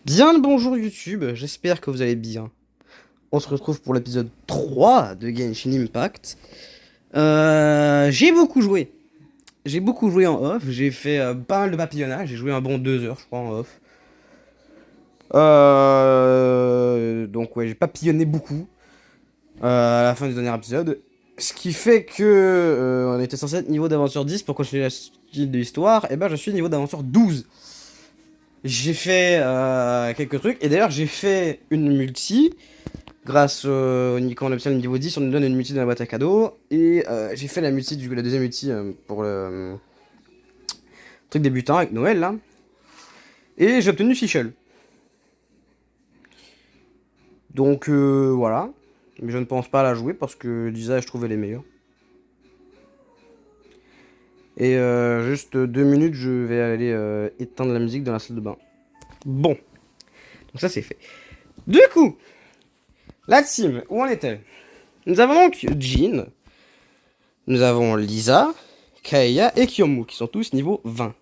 Bien le bonjour YouTube, j'espère que vous allez bien. On se retrouve pour l'épisode 3 de Genshin Impact. J'ai beaucoup joué. J'ai beaucoup joué en off, j'ai fait pas mal de papillonnage, j'ai joué un bon 2 heures je crois en off. Donc ouais, j'ai papillonné beaucoup à la fin du dernier épisode. Ce qui fait que on était censé être niveau d'aventure 10 pour continuer la suite de l'histoire, et ben je suis niveau d'aventure 12. J'ai fait quelques trucs, et d'ailleurs j'ai fait une multi. Grâce quand on obtient le niveau 10, on nous donne une multi dans la boîte à cadeaux. Et j'ai fait la multi, la deuxième multi pour le truc débutant avec Noël là. Et j'ai obtenu Fischl. Donc voilà. Mais je ne pense pas la jouer parce que Lisa, je trouvais les meilleurs. Et juste 2 minutes, je vais aller éteindre la musique dans la salle de bain. Bon, donc ça c'est fait. Du coup, la team, où en est-elle? Nous avons donc Jean, nous avons Lisa, Kaeya et Kiyomu qui sont tous niveau 20.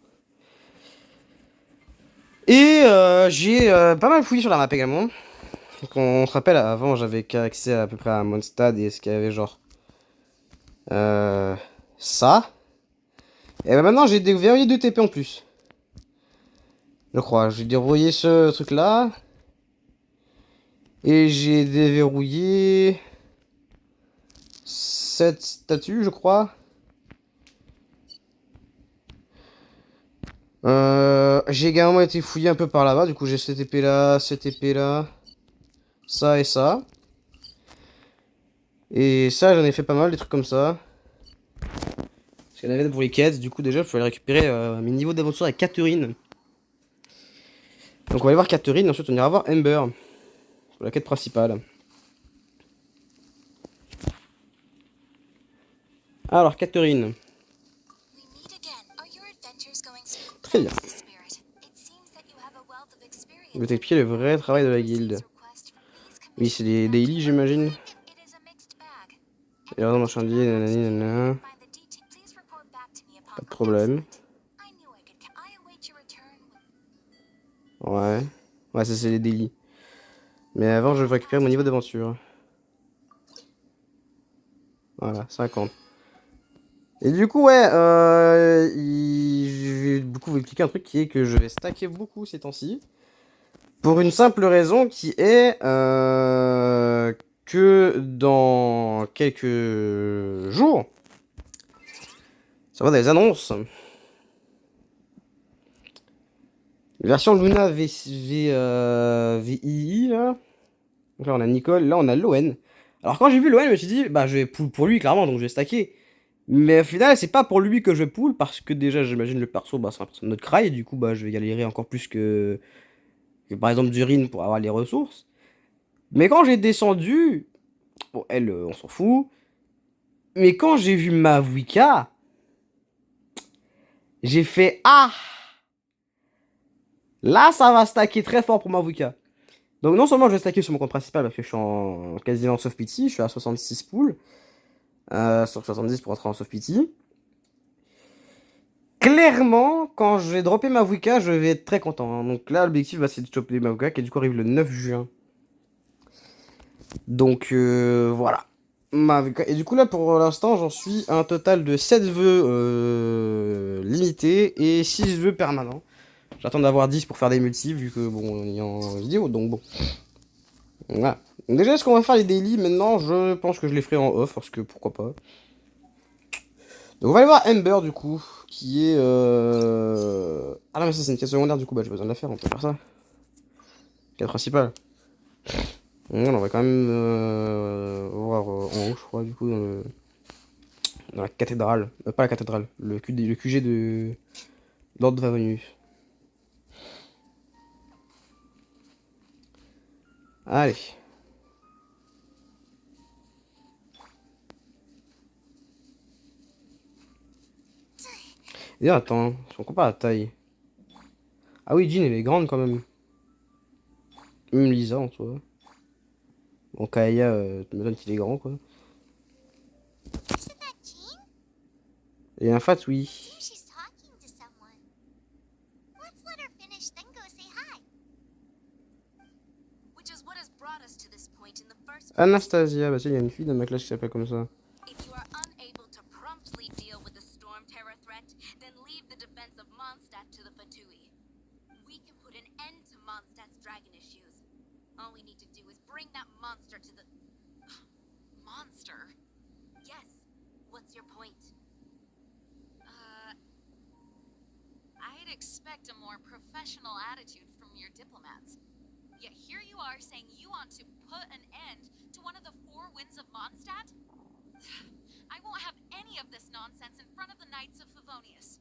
Et j'ai pas mal fouillé sur la map également. Donc on se rappelle, avant j'avais accès à peu près à Mondstadt et ce qu'il y avait genre euh, ça. Et ben maintenant j'ai déverrouillé 2 TP en plus. Je crois, j'ai déverrouillé ce truc là. Et j'ai déverrouillé cette statue je crois. J'ai également été fouillé un peu par là-bas, du coup j'ai cette épée là, cette épée là, ça et ça. Et ça j'en ai fait pas mal, des trucs comme ça. Parce qu'il y en avait pour les quêtes, du coup déjà il fallait récupérer mes niveaux d'aventure avec Catherine. Donc on va aller voir Catherine, ensuite on ira voir Ember. Pour la quête principale. Alors Catherine. Très bien. Je vais t'expliquer le vrai travail de la guilde. Oui, c'est des daily j'imagine. Et alors marchandier, nanani nanana. Pas de problème. Ouais. Ouais, ça c'est les daily. Mais avant je vais récupérer mon niveau d'aventure. Voilà, 50. Et du coup, ouais, je vais beaucoup vous expliquer un truc qui est que je vais stacker beaucoup ces temps-ci. Pour une simple raison qui est que dans quelques jours, ça va dans les annonces. Version Luna VII, là. Donc là, on a Nicole, là, on a Loen. Alors, quand j'ai vu Loen, je me suis dit, bah, je vais pull pour lui, clairement, donc je vais stacker. Mais au final, c'est pas pour lui que je pull, parce que déjà, j'imagine le perso, bah, c'est un perso de notre cry, et du coup, bah, je vais galérer encore plus que par exemple, Durin pour avoir les ressources. Mais quand j'ai descendu, bon, elle, on s'en fout. Mais quand j'ai vu Mavuika, j'ai fait ah! Là, ça va stacker très fort pour Mavuika. Donc, non seulement je vais stacker sur mon compte principal parce que je suis en quasiment soft pity, je suis à 66 poules, sur 70 pour entrer en soft pity. Clairement, quand je vais dropper Mavuika, je vais être très content, hein. Donc là, l'objectif, bah, c'est de choper Mavuika qui du coup arrive le 9 juin. Donc voilà. Et du coup là pour l'instant j'en suis à un total de 7 vœux limités et 6 vœux permanents. J'attends d'avoir 10 pour faire des multis vu que bon on est en vidéo donc bon. Voilà. Donc déjà est-ce qu'on va faire les daily maintenant? Je pense que je les ferai en off parce que pourquoi pas. Donc on va aller voir Ember du coup qui est ah non mais ça c'est une quête secondaire du coup bah j'ai besoin de la faire, on peut faire ça. Quête principale. On va quand même voir en haut je crois du coup dans la cathédrale. Pas la cathédrale, le QG de Lord Vavonius. Allez. Et attends, si on compare la taille. Ah oui, Jean elle est grande quand même. Même Lisa en soi. Bon, Kaeya, tu me donnes qu'il est grand quoi. Et un fat, oui. Anastasia, bah tu sais, il y a une fille dans ma classe qui s'appelle comme ça. If you are unable to promptly deal with the Storm Terror threat, then leave the defense of Mondstadt to the Fatui. We can put an end to Mondstadt's dragon issues. All we need to do is bring that monster to the... Monster? Yes. What's your point? I'd expect a more professional attitude from your diplomats. Yet here you are saying you want to put an end to one of the four winds of Mondstadt? I won't have any of this nonsense in front of the Knights of Favonius.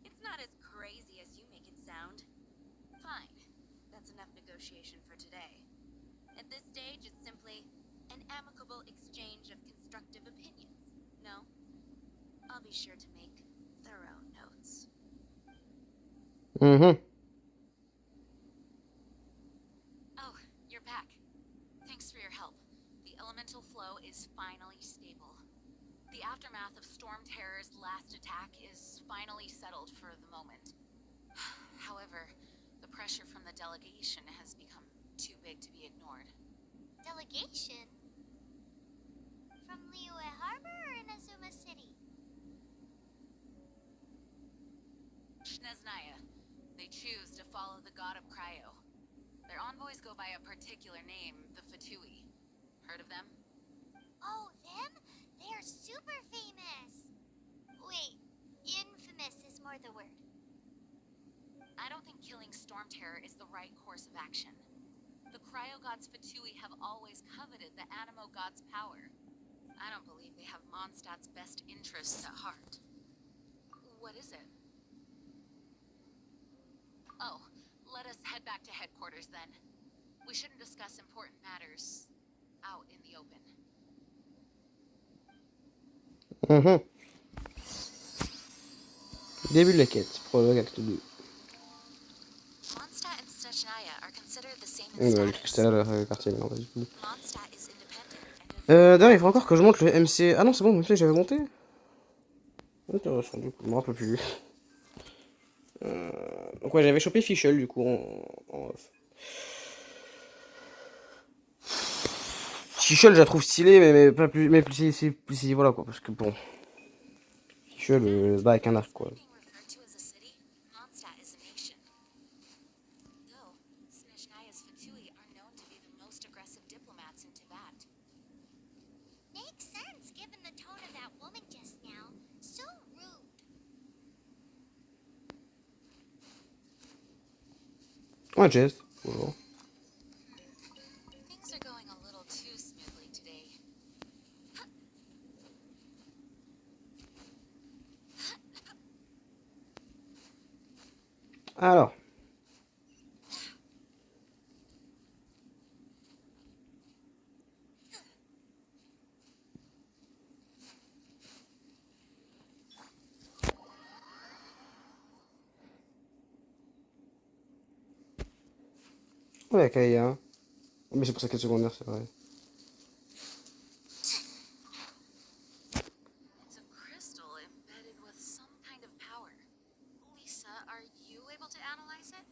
It's not as crazy as you make it sound. Fine. That's enough negotiation for today. At this stage, it's simply an amicable exchange of constructive opinions. No? I'll be sure to make thorough notes. Mhm. Oh, you're back. Thanks for your help. The elemental flow is finally stable. The aftermath of Storm Terror's last attack is finally settled for the moment. However, the pressure from the delegation has become too big to be ignored. Delegation? From Liyue Harbor or Inazuma City? Snezhnaya. They choose to follow the god of Cryo. Their envoys go by a particular name, the Fatui. Heard of them? Oh, them? They're super famous! Wait, infamous is more the word. I don't think killing Storm Terror is the right course of action. The Cryo God's Fatui have always coveted the Animo God's power. I don't believe they have Mondstadt's best interests at heart. What is it? Oh, let us head back to headquarters then. We shouldn't discuss important matters out in the open. Mhm. Début de la quête, prologue acte 2. Mondstadt and Snezhnaya are considered the same On in va aller status. tout à l'heure, quartier, non, pas du tout. Mondstadt is independent and is... D'ailleurs, il faut encore que je monte le MC. Ah non, c'est bon, le MC, j'avais monté. Intéressant, du coup, je me rappelle plus. Donc, ouais, j'avais chopé Fischl, du coup, en off. Fischl, je la trouve stylée, mais pas plus. Mais plus, c'est. Voilà, quoi, parce que bon. Fischl, bah, avec un arc, quoi. Being referred to as a city, Mondstadt is a nation. Though, Snezhnaya's Fatui are known to be the most aggressive diplomats in Tibet. Makes sense given the tone of that woman just now. So rude. Ouais, Jess, bonjour. Things are going a little too smoothly today. Alors. Ouais, Kaya. Mais c'est pour sa quête secondaire, c'est vrai. It's a crystal embedded with some kind of power. Lisa, are you able to analyze it?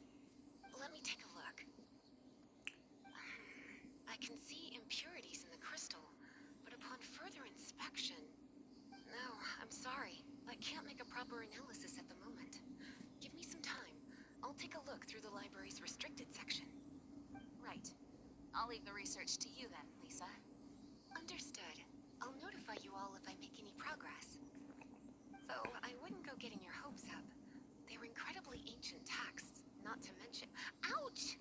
Let me take a look. I can see impurities in the crystal, but upon further inspection... No, I'm sorry. I can't make a proper analysis at the moment. Give me some time. I'll take a look through the library's restricted section. Right. I'll leave the research to you then, Lisa. Understood. I'll notify you all if I make any progress. Though, I wouldn't go getting your hopes up. They're incredibly ancient texts, not to mention... Ouch!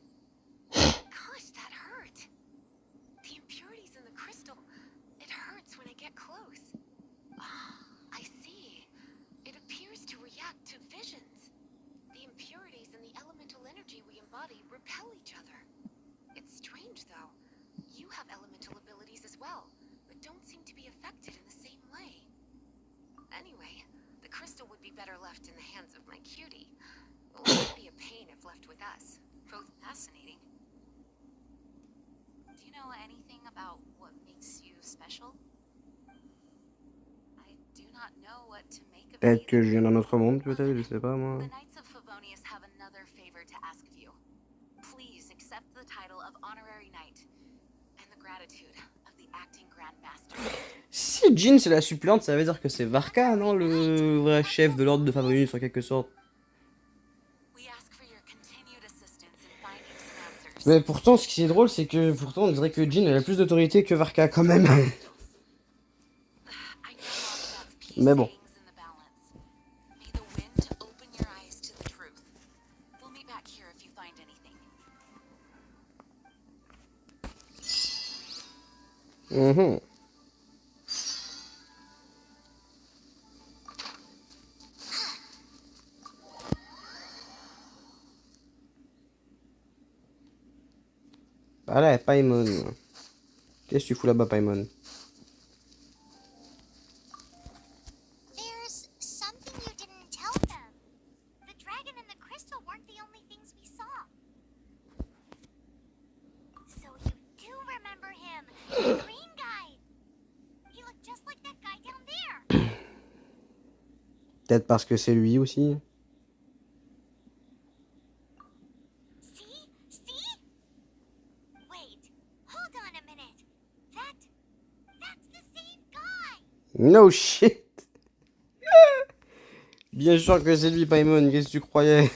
Gosh, that hurt! The impurities in the crystal... It hurts when I get close. Ah, I see. It appears to react to visions. The impurities and the elemental energy we embody repel each other. It's strange, though. You have elemental abilities as well, but don't seem to be affected in the same way. Anyway, the crystal would be better left in the hands of my cutie. It would be a pain if left with us. Both fascinating. Do you know anything about what makes you special? I do not know what to make of Peut-être it que je either. viens d'un autre monde, peut-être, je sais pas, moi. The Knights of Favonius have another favor to ask of you. please accept the title of Honorary Knight and the gratitude of the Acting Grandmaster. Si Jean c'est la suppléante, ça veut dire que c'est Varka, non, le vrai chef de l'ordre de Favonius en quelque sorte. We ask for your continued assistance in finding some answers. Mais pourtant, ce qui est drôle, c'est que pourtant on dirait que Jean elle a plus d'autorité que Varka quand même. I know all that's peace Mais bon. hangs in the balance. May the wind open your eyes to the truth. We'll meet back here if you find anything. Mhm. Bah là, Paimon. Qu'est-ce que tu fous là-bas, Paimon? There's something you didn't tell them. The dragon and the crystal weren't the only things we saw. So you do remember him, the green guy. He looked just like that guy down there. Peut-être parce que c'est lui aussi. See? See? Wait, hold on a minute. That's the same guy. No shit. Bien sûr que c'est lui, Paimon. Qu'est-ce que tu croyais?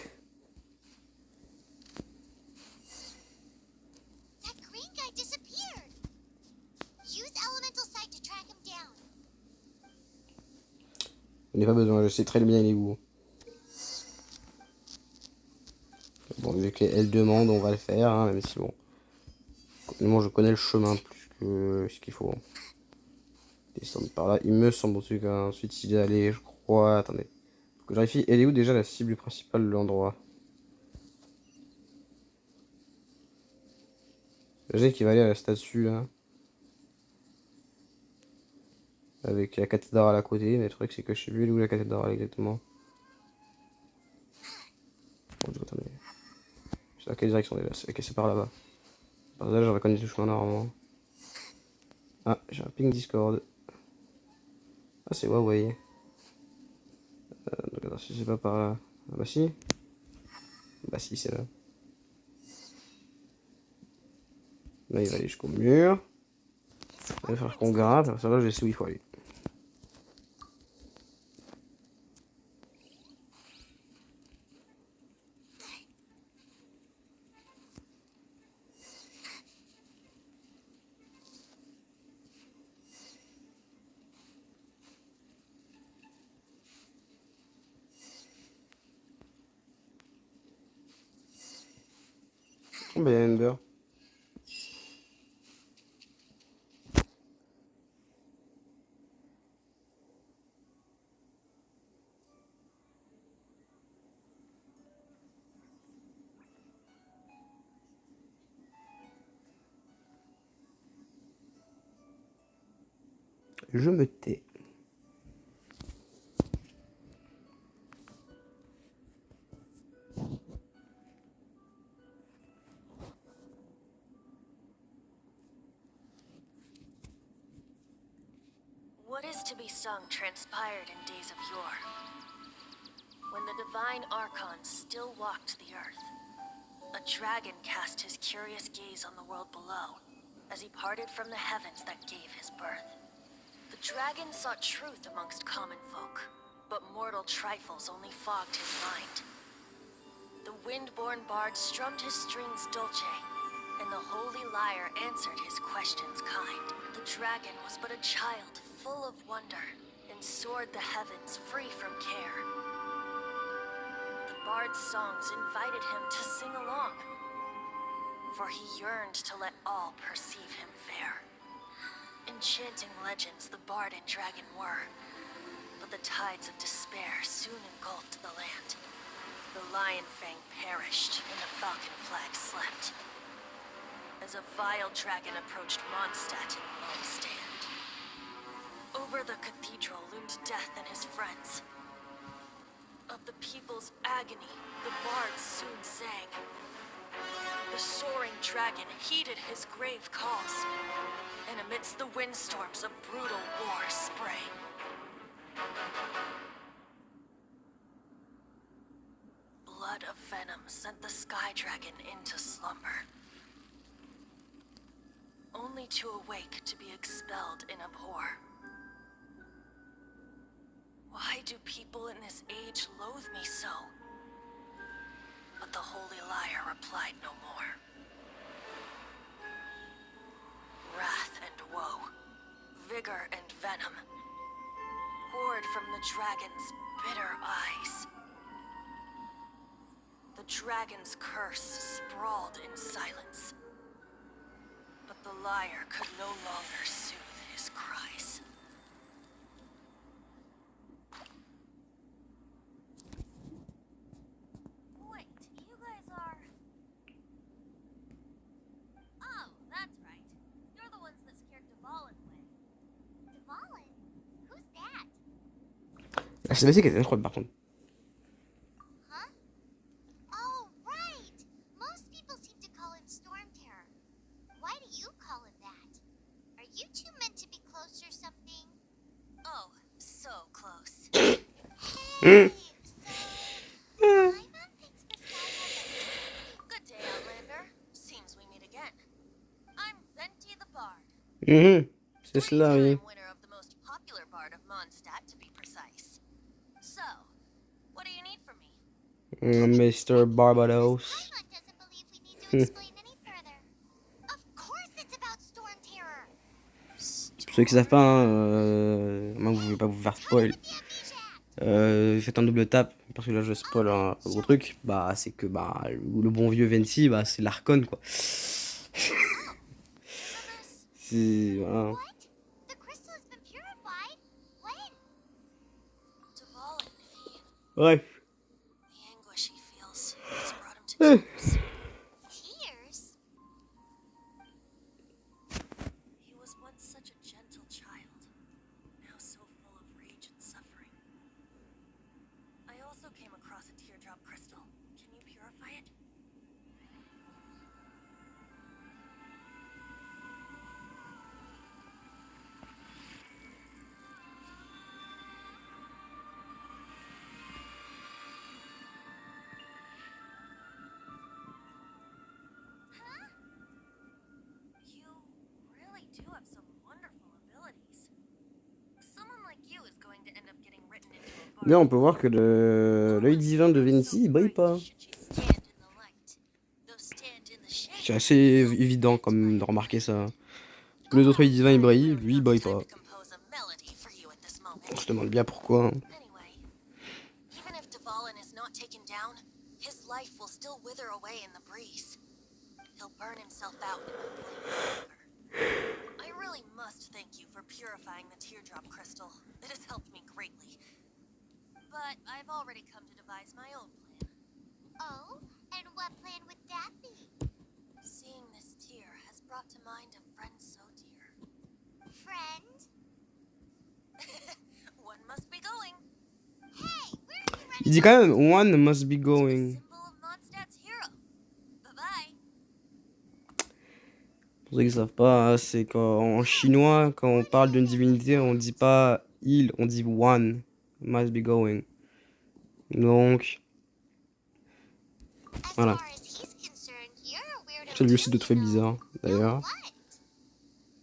That green guy disappeared. Use elemental sight to track him down. On n'a pas besoin, je sais très bien il est où. Bon, vu qu'elle demande, on va le faire, hein, même si bon. Moi, je connais le chemin plus que ce qu'il faut. Descendre par là, il me semble en tout cas. Ensuite, il est allé, je crois. Attendez. Faut que je vérifie. Elle est où déjà la cible principale de l'endroit? Je sais qu'il va aller à la statue là. Avec la cathédrale à côté, mais le truc c'est que je sais plus où la cathédrale exactement. Bon, attendez. Je sais à quelle direction déjà. Ok, c'est par là-bas. Par là, je reconnais tout le chemin normalement. Ah, j'ai un ping Discord. Ah, c'est Huawei. Donc attends, si c'est pas par là. Ah bah si. Bah si, c'est là. Là, il va aller jusqu'au mur. Il va falloir qu'on grimpe. Ça là, je sais où il faut aller. Oh, bah, il y a Ember. Je me tais. What is to be sung transpired in days of yore, when the divine archons still walked the earth. A dragon cast his curious gaze on the world below, as he parted from the heavens that gave his birth. The dragon sought truth amongst common folk, but mortal trifles only fogged his mind. The wind-born bard strummed his strings dulce, and the holy lyre answered his questions kind. The dragon was but a child full of wonder, and soared the heavens free from care. The bard's songs invited him to sing along, for he yearned to let all perceive him fair. Enchanting legends the bard and dragon were, but the tides of despair soon engulfed the land. The Lion Fang perished, and the Falcon Flag slept, as a vile dragon approached Mondstadt in lone stand. Over the cathedral loomed Death and his friends. Of the people's agony, the bards soon sang. The soaring dragon heeded his grave calls, and amidst the windstorms a brutal war sprang. flood of venom sent the Sky Dragon into slumber, only to awake to be expelled in abhor. Why do people in this age loathe me so? But the Holy Liar replied no more. Wrath and woe, vigor and venom, poured from the dragon's bitter eyes. The dragon's curse sprawled in silence, but the liar could no longer soothe his cries. Wait, you guys are... Oh, that's right. You're the ones that scared Dvalin away. Dvalin? Who's that? La cinématique était incroyable par contre. Huh? Oh, right! Most people seem to call him Storm Terror. Why do you call him that? Are you two meant to be close or something? Oh, so close. Hey! So, Paimon thinks the sky has Good day, Outlander. Seems we meet again. I'm Venti the Bard. C'est cela, oui. Three-time winner of the most popular bard of Mondstadt, to be precise. So, what do you need from me? Mr. Barbados. Paimon doesn't believe we need to explain any further. Of course it's about Storm Terror! Pour ceux qui savent pas, hein, moi vous voulez pas vous faire spoil. The Amnesia Act! Faites un double tap parce que là je spoil un gros truc. Bah c'est que bah le bon vieux Venti, bah c'est l'Archon quoi. C'est voilà. What? The crystal has been purified? When? Dvalin, Bref. the anguish he feels has brought him to Eh. tears. Tears? He was once such a gentle child, now so full of rage and suffering. I also came across a teardrop crystal. Can you purify it? You really do have some wonderful abilities. Someone like you is going to end up getting written into a bar. Là on peut voir que l'œil divin de Venti il brille pas. C'est assez évident comme de remarquer ça. Tous les autres œils divins ils brillent, lui il brille pas. On se demande bien pourquoi. Hein. Anyway, even if Dvalin is not taken down, his life will still wither away in the breeze. He'll burn himself out in the flames forever. I really must thank you for purifying the teardrop crystal. It has helped me greatly. But I've already come to devise my own plan. Oh, and what plan would that be? Seeing this tear has brought to mind a friend so dear. Friend? One must be going. Hey, where are you running? Il dit quand même one must be going. Symbol of Mondstadt's hero. Bye bye. Pour ceux qui savent pas, c'est qu'en chinois, quand on parle d'une divinité, on dit pas il, on dit one must be going. Donc, As voilà. far as he's concerned, you're a weirdo C'est lui aussi de too, trouver you know. bizarre, No, d'ailleurs. what?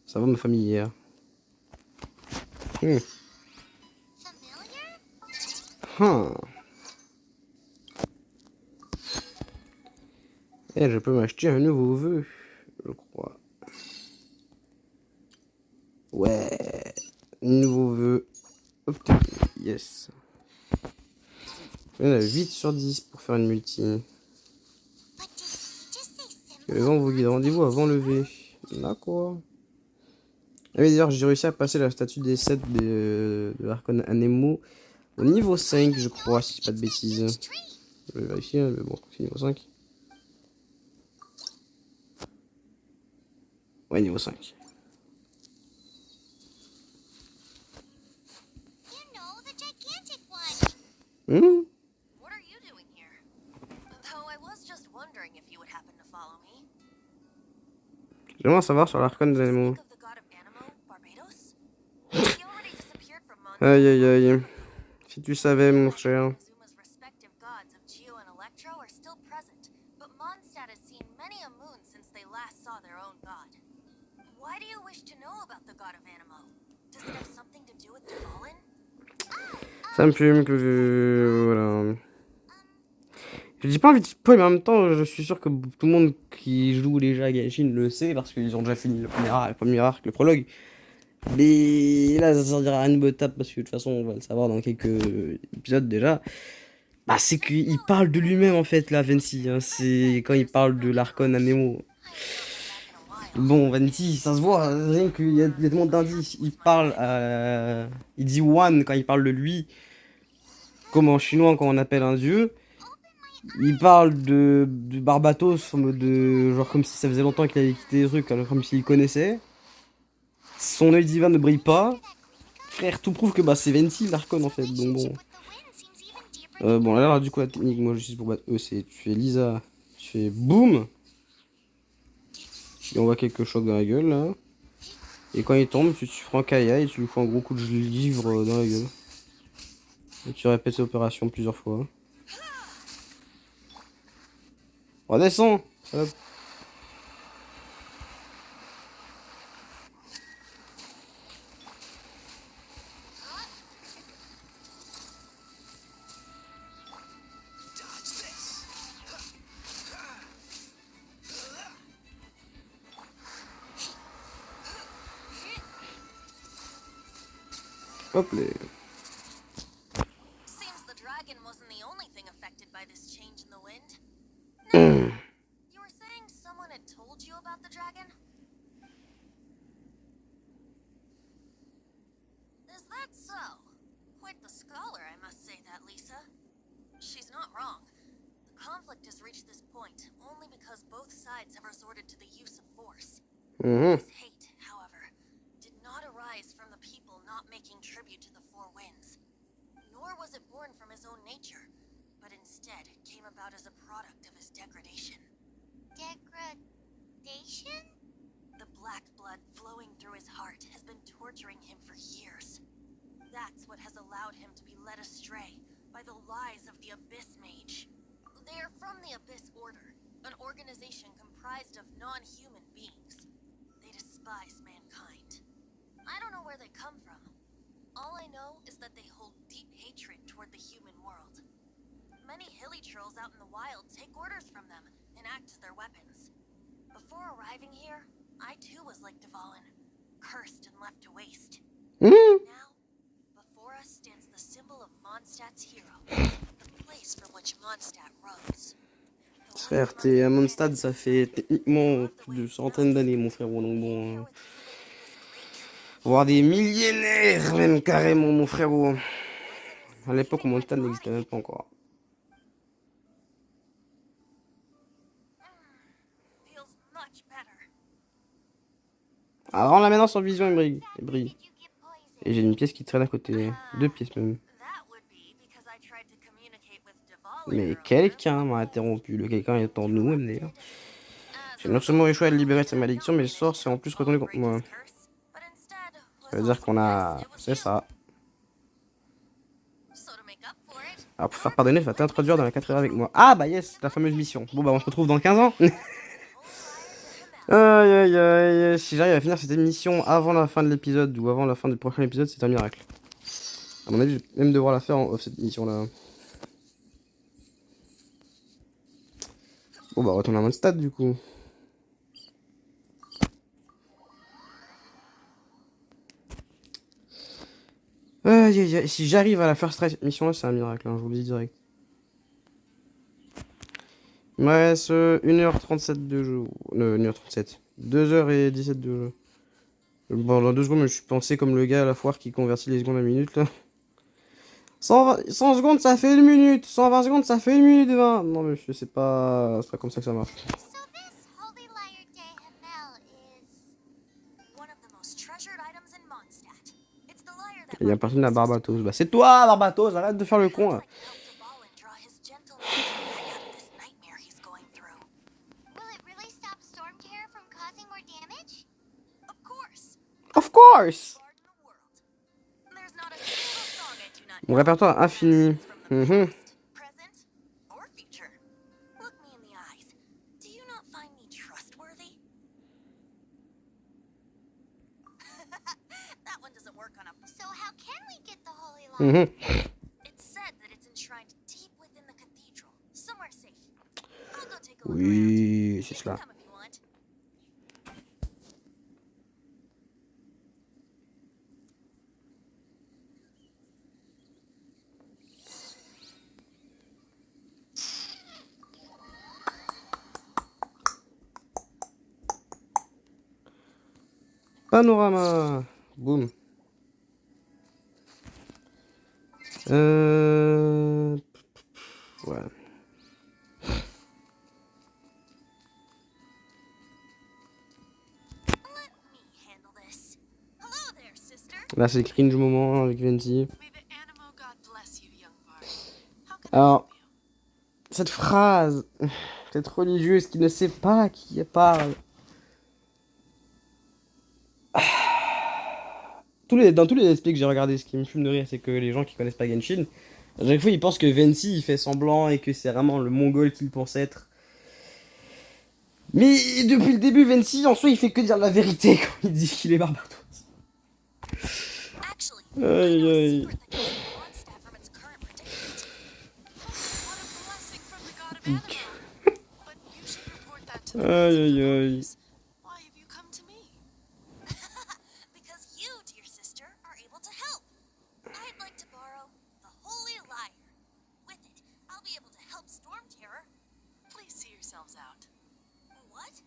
Ça va ma famille hier. Familiar? Et je peux m'acheter un nouveau vœu, je crois. Ouais. Nouveau vœu. Obtenu. Yes. On a 8 sur 10 pour faire une multi. But did he just say symbol Les vents of vous guident. Rendez-vous Mondstadt's avant hero? lever. D'accord. Ah oui, d'ailleurs, j'ai réussi à passer la statue des 7 de l'Archon Anemo au niveau 5, je crois, si je dis pas de bêtises. Je vais vérifier, mais bon, c'est niveau 5. Ouais, niveau 5. You know, the gigantic one. What are you doing here? Though I was just wondering if you would happen to follow me. J'aimerais en savoir sur l'Archon d'Anemo. Think of the god of Anemo, Barbados? He already disappeared from Aïe aïe aïe. Si tu savais, mon cher. Azuma's respective gods of Geo and Electro are Mondstadt has seen many a moon since they last saw their own god. Why do you wish to know about the god of Animo? Does it have something to do with Dvalin? Ça me fume que... Voilà. Je dis pas envie de spoil, mais en même temps, je suis sûr que tout le monde qui joue déjà à Genshin le sait, parce qu'ils ont déjà fini le premier arc, le prologue. Mais là, ça servira à une bonne tape, parce que de toute façon, on va le savoir dans quelques épisodes déjà. Bah, c'est qu'il parle de lui-même, en fait, là, Venti. Hein. C'est quand il parle de l'Archon Anemo. Bon, Venti, ça se voit, rien qu'il y a des demandes d'indices. Il parle il dit One quand il parle de lui, comme en chinois quand on appelle un dieu. Il parle de Barbatos en mode de... genre comme si ça faisait longtemps qu'il avait quitté les trucs, alors comme s'il connaissait. Son œil divin ne brille pas. Frère, tout prouve que bah c'est Venti l'Archon en fait, donc bon. Bon là du coup la technique, moi je suis pour battre eux, c'est tu fais Lisa, tu fais boum. Il envoie quelques chocs dans la gueule là. Et quand il tombe, tu prends Kaya et tu lui fous un gros coup de livre dans la gueule. Et tu répètes cette opération plusieurs fois. Redescends. Hop. Hop là. Seems the dragon wasn't the only thing affected by this change in the wind. No. You were saying someone had told you about the dragon? Is that so? Quite the scholar, I must say that, Lisa. She's not wrong. The conflict has reached this point only because both sides have resorted to the use of force. This hate, however, did not arise from the people not making tribute to the Four Winds. Nor was it born from his own nature, but instead came about as a product of his degradation. Degradation? The black blood flowing through his heart has been torturing him for years. That's what has allowed him to be led astray by the lies of the Abyss Mage. They are from the Abyss Order, an organization comprised of non-human beings. They despise mankind. I don't know where they come from. All I know is that they hold deep hatred toward the human world. Many hilly trolls out in the wild take orders from them and act as their weapons. Before arriving here, I too was like Dvalin, cursed and left to waste. Now, before us stands the symbol of Mondstadt's hero, the place from which Mondstadt rose. Frère, t'es à Mondstadt, ça fait techniquement plus de centaines d'années, mon frérot, donc bon... voire des millénaires, même carrément, mon frérot. À l'époque où Mondstadt n'existait même pas encore. Alors là maintenant sur vision il brille. Et j'ai une pièce qui traîne à côté. 2 pièces même. Mais quelqu'un m'a interrompu. Le quelqu'un étant nous, MDR. J'ai non seulement échoué à le libérer de sa malédiction, mais le sort s'est en plus retourné contre moi. Ça veut dire qu'on a... C'est ça. Alors pour faire pardonner, tu vas t'introduire dans la 4 heures avec moi. Ah bah yes, la fameuse mission. Bon bah on se retrouve dans 15 ans. Aïe aïe aïe, si j'arrive à finir cette émission avant la fin de l'épisode ou avant la fin du prochain épisode, c'est un miracle. À mon avis, je vais même devoir la faire en off cette mission là. Bon bah retourne à Mondstadt du coup. Aïe aïe aïe, si j'arrive à la faire cette mission là, c'est un miracle, hein, je vous le dis direct. Il me reste 1h37 de jeu. 1h37. 2h17 de jeu. Bon, dans 2 secondes, je suis pensé comme le gars à la foire qui convertit les secondes à minutes là. 100 secondes, ça fait 1 minute. 120 secondes, ça fait 1 minute 20. Non, mais c'est pas comme ça que ça marche. So this Holy Lyre de Hamel is... One of the most treasured items in Mondstadt. It's the lyre that Il y a personne à Barbatos. Bah, c'est toi, Barbatos, arrête de faire le con là. Will it really stop Storm Terror from causing more damage? Of course. Mon répertoire infini. present or future. Look me in the eyes. Do not find me trustworthy? That one doesn't work on a... So how can we get the holy light? It's said that it's enshrined deep within the cathedral, somewhere safe. I'll go take a look around. Oui, c'est You cela. can come if you want. Panorama. Boum. Ouais. Let me handle this. Hello there, sister. Là, c'est le cringe moment avec Venti. May the Animo God bless you, young bard. How can I Alors, help you? cette phrase, cette religieuse qui ne sait pas à qui elle parle. Dans tous les aspects que j'ai regardé, ce qui me fume de rire, c'est que les gens qui connaissent pas Genshin, à chaque fois ils pensent que Venti il fait semblant et que c'est vraiment le mongol qu'il pense être. Mais depuis le début, Venti en soi il fait que dire la vérité quand il dit qu'il est Barbatos. Actually, Aïe, I know a aïe. secret that can save Mondstadt from its current predicament. What a blessing from the god of Animo. But you should report that to the Aïe, Knights of aïe, aïe. Favonius. Why have you come to me? Because you, dear sister, are able to help. I'd like to borrow the Holy Lyre. With it, I'll be able to help Storm Terror. Please see yourselves out. What?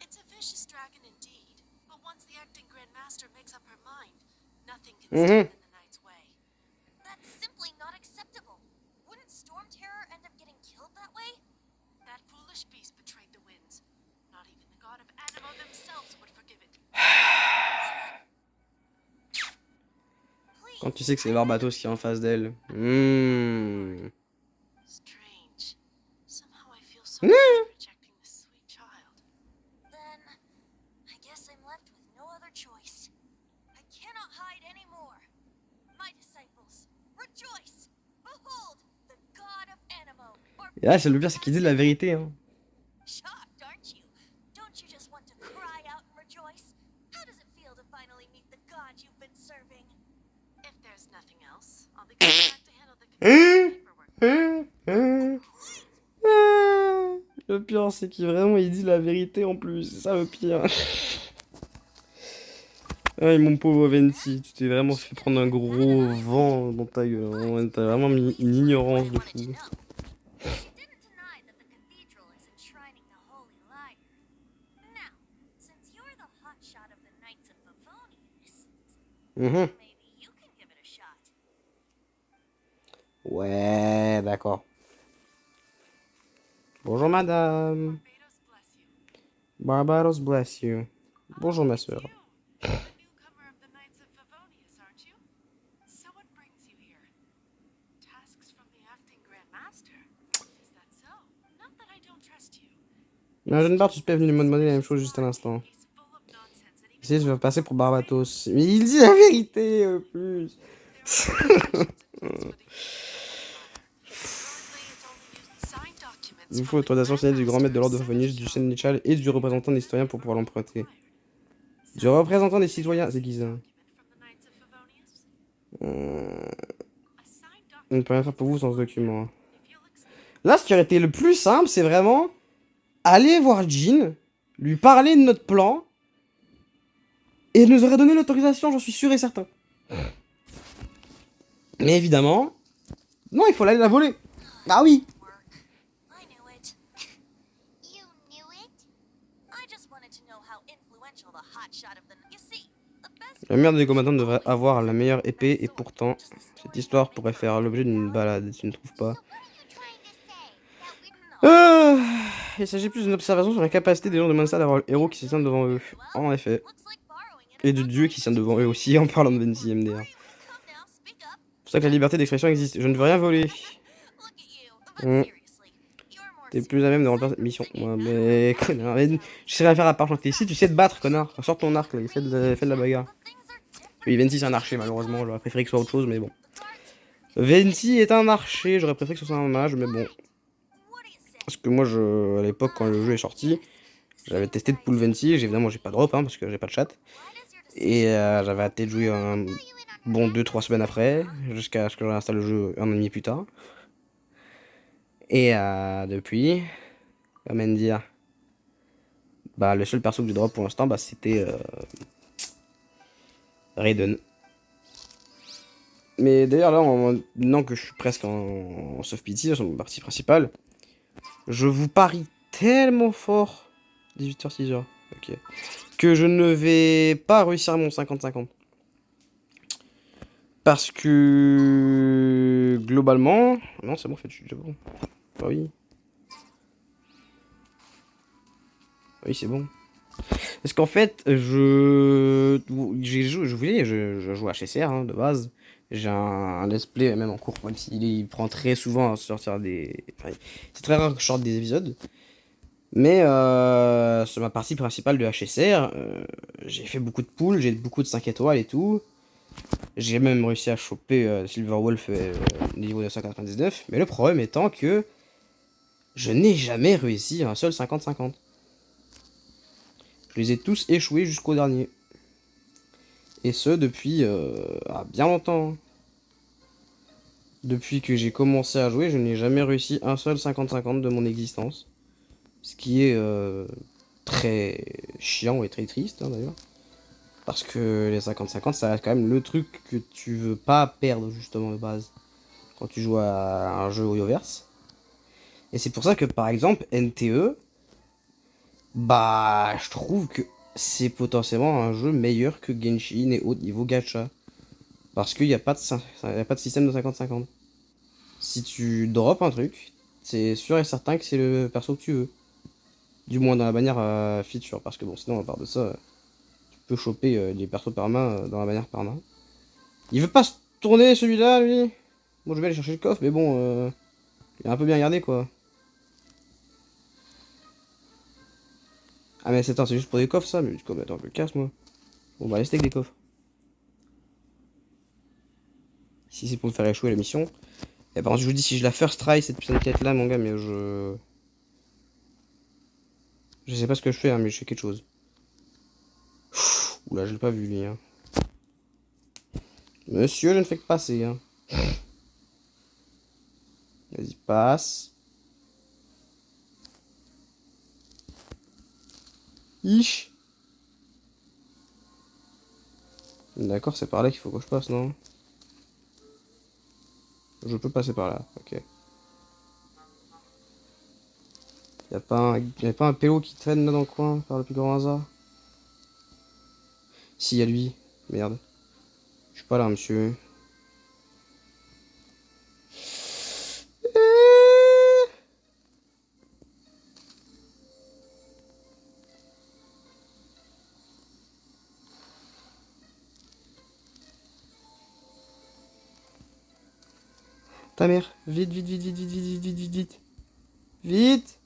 It's a vicious dragon indeed, but once the acting Grand Master makes up her mind, nothing can stand in the Knight's way. That's simply not acceptable. Wouldn't Storm Terror end up getting killed that way? That foolish beast betrayed the winds. Not even the god of Animo themselves would forgive it. Quand tu sais que c'est Barbatos qui est en face d'elle. Strange. Somehow I feel so bad rejecting this sweet child. Then, I guess I'm left with no other choice. I cannot hide anymore. My disciples, rejoice! Behold, the god of Animo, or Et là, c'est le pire, c'est qu'il dit la vérité. Hein. shocked, aren't you? Don't you just want to cry out and rejoice? How does it feel to finally meet the god you've been serving? If there's nothing else, I'll be going back to handle the paperwork. Le pire, c'est qu'il vraiment il dit la vérité en plus. C'est ça le pire. Ay, mon pauvre Venti, tu t'es vraiment fait prendre un gros vent dans ta gueule. Hein. T'as vraiment mis une ignorance de fou. She didn't deny that the cathedral is enshrining the Holy Lyre. Now, since you're the hotshot of the Knights of Favonius, Mhm. maybe you can give it a shot. Ouais, d'accord. Bonjour madame. Barbados bless you. Barbaros bless you. Bonjour ma soeur. You, the newcomer of the Knights of Favonius, aren't you? So what brings you here? Tasks from the acting Grand Master? Is that so? Not that I don't trust you. Ma jeune barre, tu es venu me demander la même chose juste à l'instant. He's full of nonsense and even Si, je vais passer pour Barbatos. Mais il dit la vérité en plus. Il faut l'autorisation signée du grand maître de l'ordre de Favonius, du sénéchal et du représentant des citoyens pour pouvoir l'emprunter. Du représentant des citoyens, c'est qui ça? On ne peut rien faire pour vous sans ce document. Là, ce qui aurait été le plus simple, c'est vraiment aller voir Jean, lui parler de notre plan, et il nous aurait donné l'autorisation, j'en suis sûr et certain. Mais évidemment, non, il faut aller la voler. Ah oui. Work. I knew it. You knew it? I just wanted to know how influential the hotshot of the... You see, the best... La mère des combattants devrait avoir la meilleure épée, et pourtant, cette histoire pourrait faire l'objet d'une balade, tu ne trouves pas? So what are you trying to say? That we Il s'agit plus d'une observation sur la capacité des gens de Mondstadt d'avoir le héros qui se tient devant eux. En effet. Looks like borrowing it Et is de not Dieu qui se tient devant eux aussi, en parlant de Venti MDR. Come now, speak up. C'est pour ça que la liberté d'expression existe. Je ne veux rien voler. Look at you. But Mm. seriously, you're more T'es plus à même de remplir cette mission. Ouais, mais connard. Mais je sais rien faire à part chanter. Si tu sais te battre, connard. Sors ton arc là, et fais de la bagarre. But things are different. Oui, Venti c'est un archer, malheureusement. J'aurais préféré que ce soit autre chose, mais bon. The guards, Venti est un archer. J'aurais préféré que ce soit un mage, mais bon. what do you say? Parce que moi, à l'époque, quand le jeu est sorti, j'avais testé de Pool Venti. Évidemment, j'ai pas de drop, hein, parce que j'ai pas de chat. Et j'avais hâté de jouer un bon 2-3 semaines après, jusqu'à ce que j'installe le jeu un an et demi plus tard. Et depuis, comment dire, bah le seul perso que j'ai drop pour l'instant, bah c'était Raiden. Mais d'ailleurs là, maintenant que je suis presque en soft pity, sur mon partie principale, je vous parie tellement fort, 18h, 6h, ok, que je ne vais pas réussir mon 50-50. Parce que globalement, non c'est bon, en fait, je suis déjà bon. Bah oui. Oui, c'est bon. Parce qu'en fait, je joue à HSR hein, de base. J'ai un let's play même en cours, même s'il prend très souvent à sortir des. Enfin, c'est très rare que je sorte des épisodes. Mais sur ma partie principale de HSR, j'ai fait beaucoup de poules, j'ai beaucoup de 5 étoiles et tout. J'ai même réussi à choper Silverwolf niveau 999. Mais le problème étant que je n'ai jamais réussi un seul 50-50. Je les ai tous échoués jusqu'au dernier. Et ce, depuis bien longtemps. Depuis que j'ai commencé à jouer, je n'ai jamais réussi un seul 50-50 de mon existence. Ce qui est très chiant et très triste, hein, d'ailleurs. Parce que les 50-50, ça reste quand même le truc que tu veux pas perdre, justement, de base. Quand tu joues à un jeu Hoyoverse. Et c'est pour ça que, par exemple, NTE, bah, je trouve que c'est potentiellement un jeu meilleur que Genshin et autres niveau gacha. Parce qu'il n'y a pas de système de 50-50. Si tu drops un truc, c'est sûr et certain que c'est le perso que tu veux. Du moins dans la bannière feature. Parce que bon, sinon, à part de ça, tu peux choper des persos par main dans la bannière par main. Il veut pas se tourner celui-là, lui. Bon, je vais aller chercher le coffre, mais bon, il est un peu bien gardé, quoi. Ah, mais c'est juste pour des coffres, ça. Mais du coup, bah, attends, je le casse, moi. Bon, bah, laisse avec des coffres. Si c'est pour me faire échouer la mission. Et par contre, je vous dis, si je la first try, cette putain de quête là, mon gars, mais je. Je sais pas ce que je fais, hein, mais je fais quelque chose. Oula, je l'ai pas vu, lui, hein. Monsieur, je ne fais que passer, hein. Vas-y, passe. Ich. D'accord, c'est par là qu'il faut que je passe, non? Je peux passer par là, ok. Y'a pas un pélo qui traîne là dans le coin, par le plus grand hasard? Si, y'a lui. Merde. Je suis pas là, monsieur. Ta mère, vite, vite, vite, vite, vite, vite, vite, vite, vite. Vite.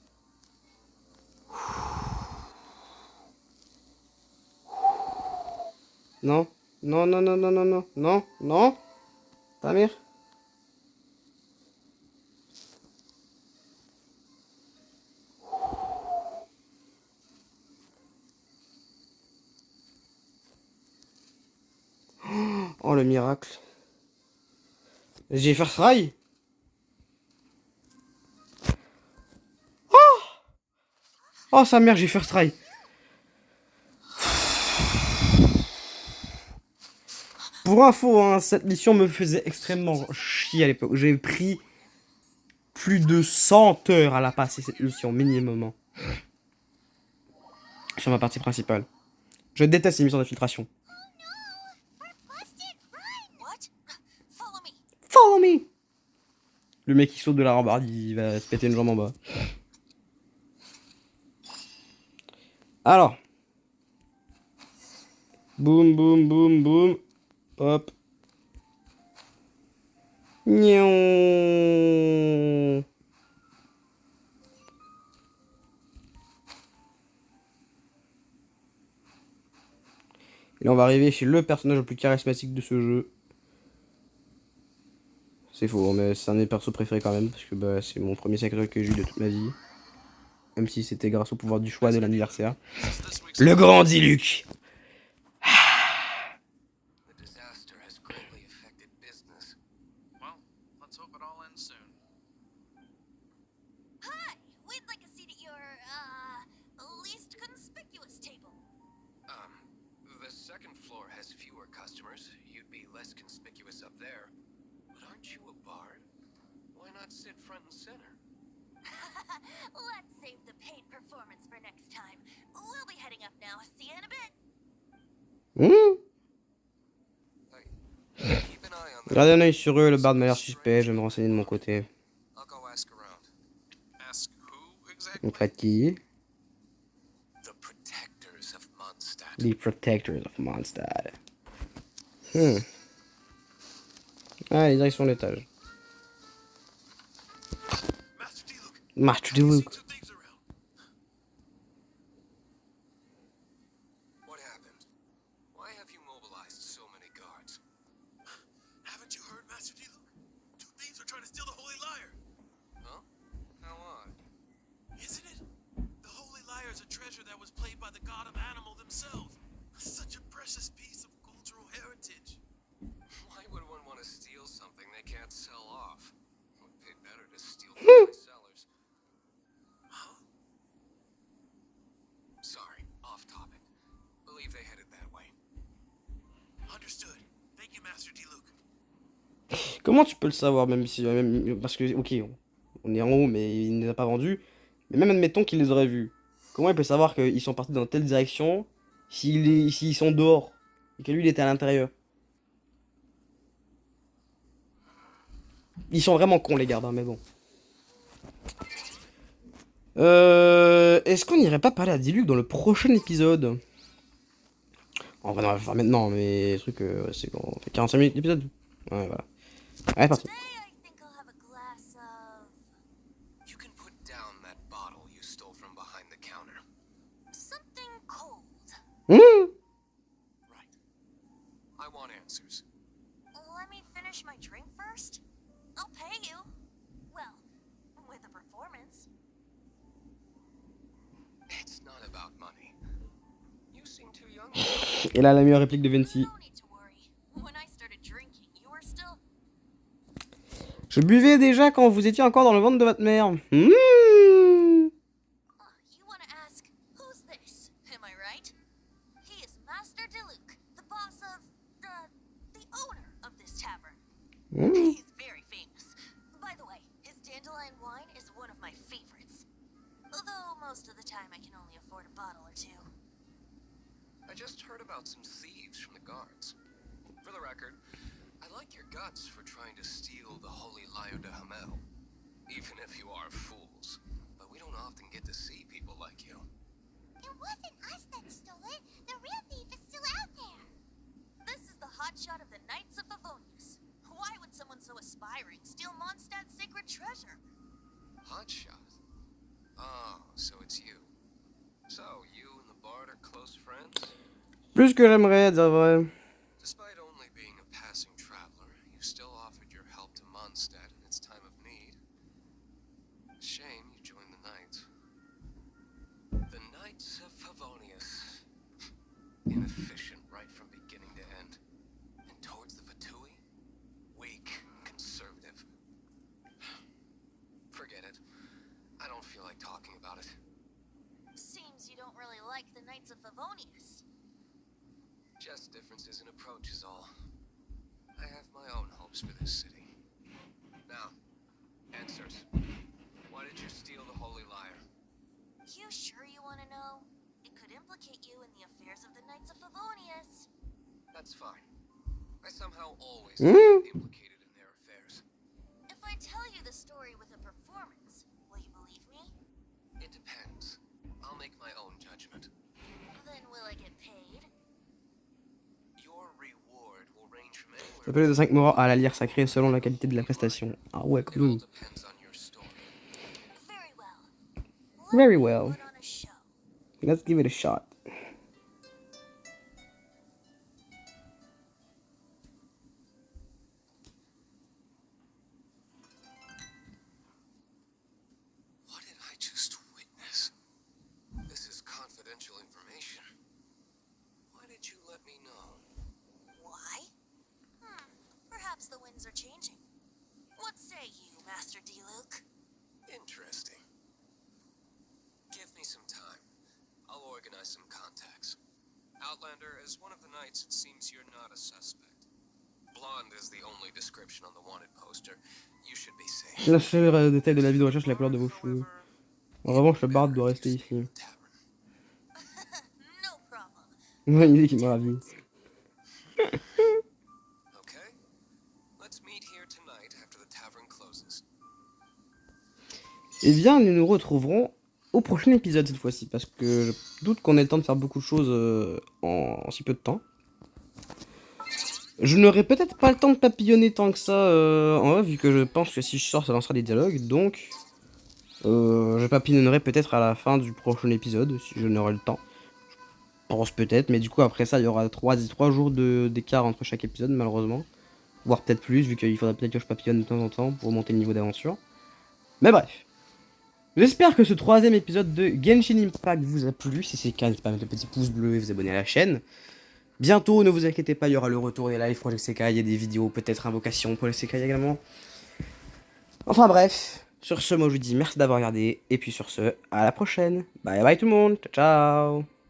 Non, non, non, non, non, non, non, non, non. Ta mère. Oh, le miracle. J'ai fait try. Oh, sa mère, j'ai first try. Pour info, hein, cette mission me faisait extrêmement chier à l'époque. J'ai pris plus de 100 heures à la passer, cette mission, minimum. Sur ma partie principale. Je déteste les missions d'infiltration. What? Follow me. Follow me. Le mec qui saute de la rambarde, il va se péter une jambe en bas. Alors. Boum, boum, boum, boum. Hop. Nion. Et là, on va arriver chez le personnage le plus charismatique de ce jeu. C'est faux, mais c'est un de mes persos préférés quand même, parce que bah, c'est mon premier sacré que j'ai eu de toute ma vie. Même si c'était grâce au pouvoir du choix de l'anniversaire. This is this week's Le grand Diluc. The disaster has greatly affected business. Well, let's hope it all ends soon. Hi! We'd like a seat at your, least conspicuous table. The second floor has fewer customers. You'd be less conspicuous up there. But aren't you a bard? Why not sit front and center? Let's save the paid performance for next time. We'll be heading up now. See you in a bit. Keep an eye on them. Gardez un œil sur eux, le bar de m'a l'air suspect, je vais me renseigner de mon côté. I'll go ask around. Ask who exactly? Auprès de qui? The protectors of Mondstadt. The Protectors of Mondstadt. Allez, direction de l'étage. Master Diluc. Master Have you seen Diluc. some things around? What happened? Why have you mobilized so many guards? Haven't you heard, Master Diluc? Two thieves are trying to steal the Holy Lyre. Huh? How odd. Isn't it? The Holy Lyre is a treasure that was played by the god of animal themselves. Such a precious piece of cultural heritage. Why would one want to steal something they can't sell off? Would pay better to steal from my sellers. Huh? Sorry, off topic. Believe they headed that way. Understood. Thank you, Master Diluc. Comment tu peux le savoir, même si. Parce que, ok, on est en haut, mais il ne les a pas vendus. Mais même admettons qu'il les aurait vus. Comment il peut savoir qu'ils sont partis dans telle direction s'ils sont dehors et que lui il était à l'intérieur? Ils sont vraiment cons les gardes, hein, mais bon. Est-ce qu'on n'irait pas parler à Diluc dans le prochain épisode? En vrai, non, on va le faire maintenant, mais le truc, c'est qu'on fait 45 minutes d'épisode. Ouais, voilà. Allez, parti. Today I think I'll have a glass of You can put down that bottle you stole from behind the counter. something cold. Right. I want answers. Let me finish my drink first. I'll pay you. Well, with a performance. It's not about money. You seem too young. Et là, la meilleure réplique de Venti. No need to worry. When I started drinking, you were still. Je buvais déjà quand vous étiez encore dans le ventre de votre mère. You want to ask, who's this? Am I right? He is Master Diluc, the boss of the owner of this tavern. He's very famous. By the way, his dandelion wine is one of my favorites. Although most of the time I can only afford a bottle or two. I just heard about some thieves from the guards. For the record, I like your guts for trying to steal the Holy Lyre de Hamel. Even if you are fools. But we don't often get to see people like you. It wasn't us that stole it. The real thief is still out there. This is the hotshot of the Knights of Favonius. Why would someone so aspiring steal Mondstadt's sacred treasure? Hotshot? Oh, so it's you. So, you and the bard are close friends? Plus que j'aimerais, à dire vrai. Despite only being a passing traveler, you still offered your help to Mondstadt in its time of need. Shame you joined the Knights. The Knights of Favonius. Inefficient right from beginning to end. And towards the Fatui? Weak and conservative. Forget it. I don't feel like talking about it. Seems you don't really like the Knights of Favonius. Just differences in approach is all. I have my own hopes for this city. Now, answers. Why did you steal the Holy Lyre? You sure you want to know? It could implicate you in the affairs of the Knights of Favonius. That's fine. I somehow always get implicated in their affairs. If I tell you the story with a performance, will you believe me? It depends. I'll make my own judgment. Then will I get paid? Your reward will range from anywhere. S'appelle de 5 morts à la lyre sacrée selon la qualité de la prestation. Ah ouais, quand It all même. depends on your story. Very well. Very Let me well. put on a show. Let's give it a shot. What did I just witness? organize some contacts. Outlander, as one of the knights, it seems you're not a suspect. Blonde is the only description on the wanted poster. You should be safe. La seule détail de la vie de recherche, la couleur de vos cheveux. En revanche, le barde doit rester ici. No problem. Une idée qui m'a ravi. Okay. Let's meet here tonight after the tavern closes. Eh bien, nous nous retrouverons au prochain épisode cette fois-ci, parce que je doute qu'on ait le temps de faire beaucoup de choses en si peu de temps. Je n'aurai peut-être pas le temps de papillonner tant que ça en off, vu que je pense que si je sors, ça lancera des dialogues, donc je papillonnerai peut-être à la fin du prochain épisode, si je n'aurai le temps. Je pense peut-être, mais du coup après ça, il y aura 3 jours d'écart entre chaque épisode, malheureusement. Voire peut-être plus, vu qu'il faudra peut-être que je papillonne de temps en temps pour monter le niveau d'aventure. Mais bref. J'espère que ce 3ème épisode de Genshin Impact vous a plu. Si c'est le cas, n'hésitez pas à mettre le petit pouce bleu et vous abonner à la chaîne. Bientôt, ne vous inquiétez pas, il y aura le retour des lives Project Sekai, il y a des vidéos, peut-être invocations Project Sekai également. Enfin bref, sur ce, moi je vous dis merci d'avoir regardé, et puis sur ce, à la prochaine. Bye bye tout le monde, ciao ciao.